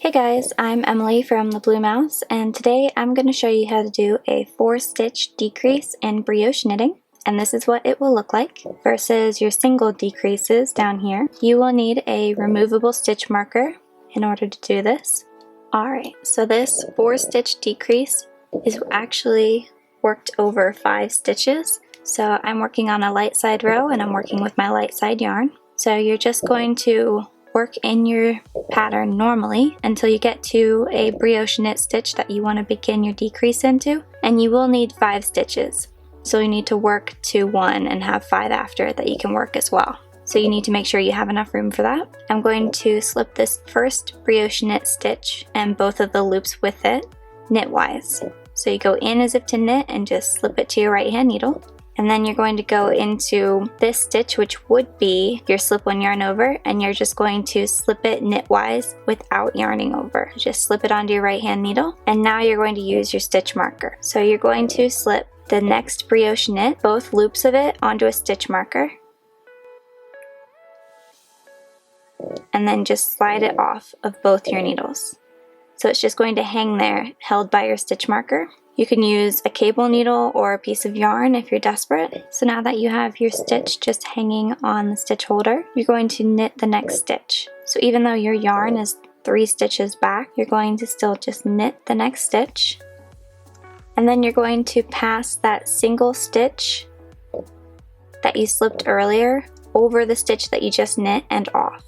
Hey guys, I'm Emily from the Blue Mouse, and today I'm going to show you how to do a 4-stitch decrease in brioche knitting, and this is what it will look like versus your single decreases down here. You will need a removable stitch marker in order to do this. Alright, so this 4-stitch decrease is actually worked over 5 stitches. So I'm working on a light side row and I'm working with my light side yarn. So you're just going to work in your pattern normally until you get to a brioche knit stitch that you want to begin your decrease into, and you will need 5 stitches. So you need to work to 1 and have 5 after it that you can work as well. So you need to make sure you have enough room for that. I'm going to slip this first brioche knit stitch and both of the loops with it knitwise. So you go in as if to knit and just slip it to your right hand needle. And then you're going to go into this stitch, which would be your slip 1 yarn over, and you're just going to slip it knitwise without yarning over. Just slip it onto your right hand needle, and now you're going to use your stitch marker. So you're going to slip the next brioche knit, both loops of it, onto a stitch marker, and then just slide it off of both your needles. So it's just going to hang there, held by your stitch marker. You can use a cable needle or a piece of yarn if you're desperate. So now that you have your stitch just hanging on the stitch holder, you're going to knit the next stitch. So even though your yarn is 3 stitches back, you're going to still just knit the next stitch. And then you're going to pass that single stitch that you slipped earlier over the stitch that you just knit and off.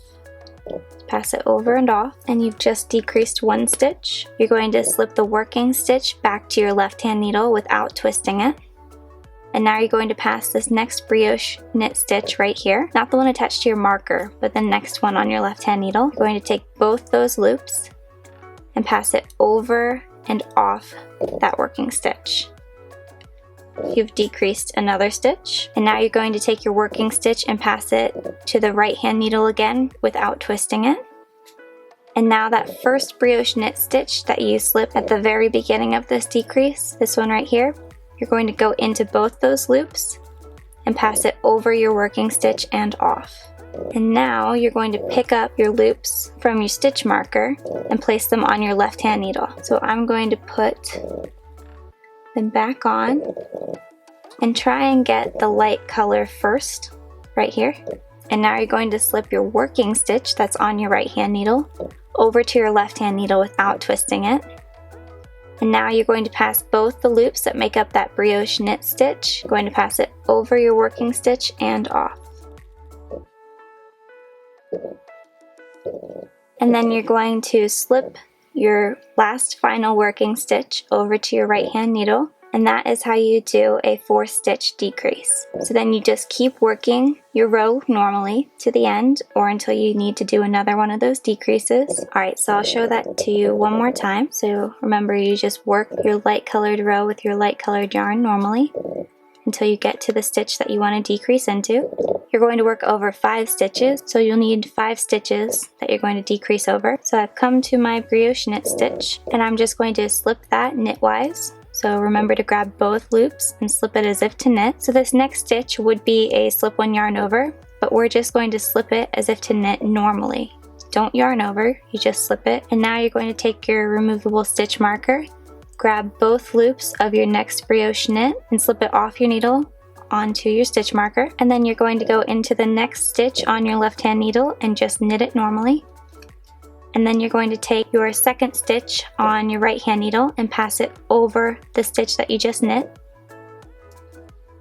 Pass it over and off, and you've just decreased 1 stitch. You're going to slip the working stitch back to your left hand needle without twisting it. And now you're going to pass this next brioche knit stitch right here, not the one attached to your marker, but the next one on your left hand needle. You're going to take both those loops and pass it over and off that working stitch. You've decreased another stitch, and now you're going to take your working stitch and pass it to the right hand needle again without twisting it. And now that first brioche knit stitch that you slipped at the very beginning of this decrease, this one right here, you're going to go into both those loops and pass it over your working stitch and off. And now you're going to pick up your loops from your stitch marker and place them on your left hand needle. So I'm going to put them back on and try and get the light color first right here. And now you're going to slip your working stitch that's on your right hand needle over to your left hand needle without twisting it. And now you're going to pass both the loops that make up that brioche knit stitch. You're going to pass it over your working stitch and off. And then you're going to slip your last final working stitch over to your right hand needle, and that is how you do a 4-stitch decrease. So then you just keep working your row normally to the end or until you need to do another one of those decreases. Alright, so I'll show that to you one more time. So remember, you just work your light colored row with your light colored yarn normally until you get to the stitch that you want to decrease into. You're going to work over 5 stitches, so you'll need 5 stitches that you're going to decrease over. So I've come to my brioche knit stitch, and I'm just going to slip that knitwise. So remember to grab both loops and slip it as if to knit. So this next stitch would be a slip 1 yarn over, but we're just going to slip it as if to knit normally. Don't yarn over, you just slip it. And now you're going to take your removable stitch marker, grab both loops of your next brioche knit and slip it off your needle onto your stitch marker, and then you're going to go into the next stitch on your left hand needle and just knit it normally. And then you're going to take your second stitch on your right hand needle and pass it over the stitch that you just knit.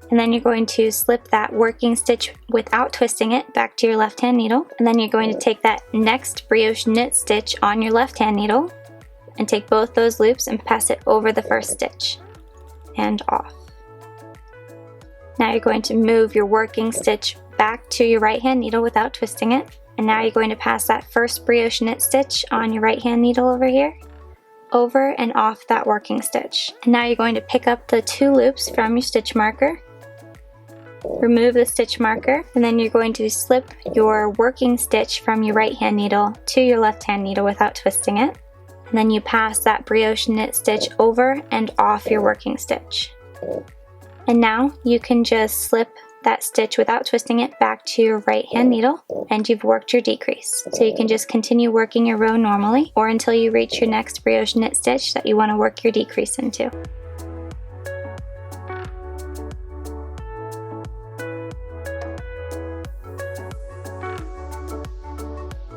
And then you're going to slip that working stitch without twisting it back to your left hand needle. And then you're going to take that next brioche knit stitch on your left hand needle and take both those loops and pass it over the first stitch and off. Now you're going to move your working stitch back to your right hand needle without twisting it. And now you're going to pass that first brioche knit stitch on your right hand needle over here, over and off that working stitch. And now you're going to pick up the 2 loops from your stitch marker, remove the stitch marker, and then you're going to slip your working stitch from your right hand needle to your left hand needle without twisting it. And then you pass that brioche knit stitch over and off your working stitch. And now you can just slip that stitch without twisting it back to your right hand needle, and you've worked your decrease. So you can just continue working your row normally or until you reach your next brioche knit stitch that you want to work your decrease into.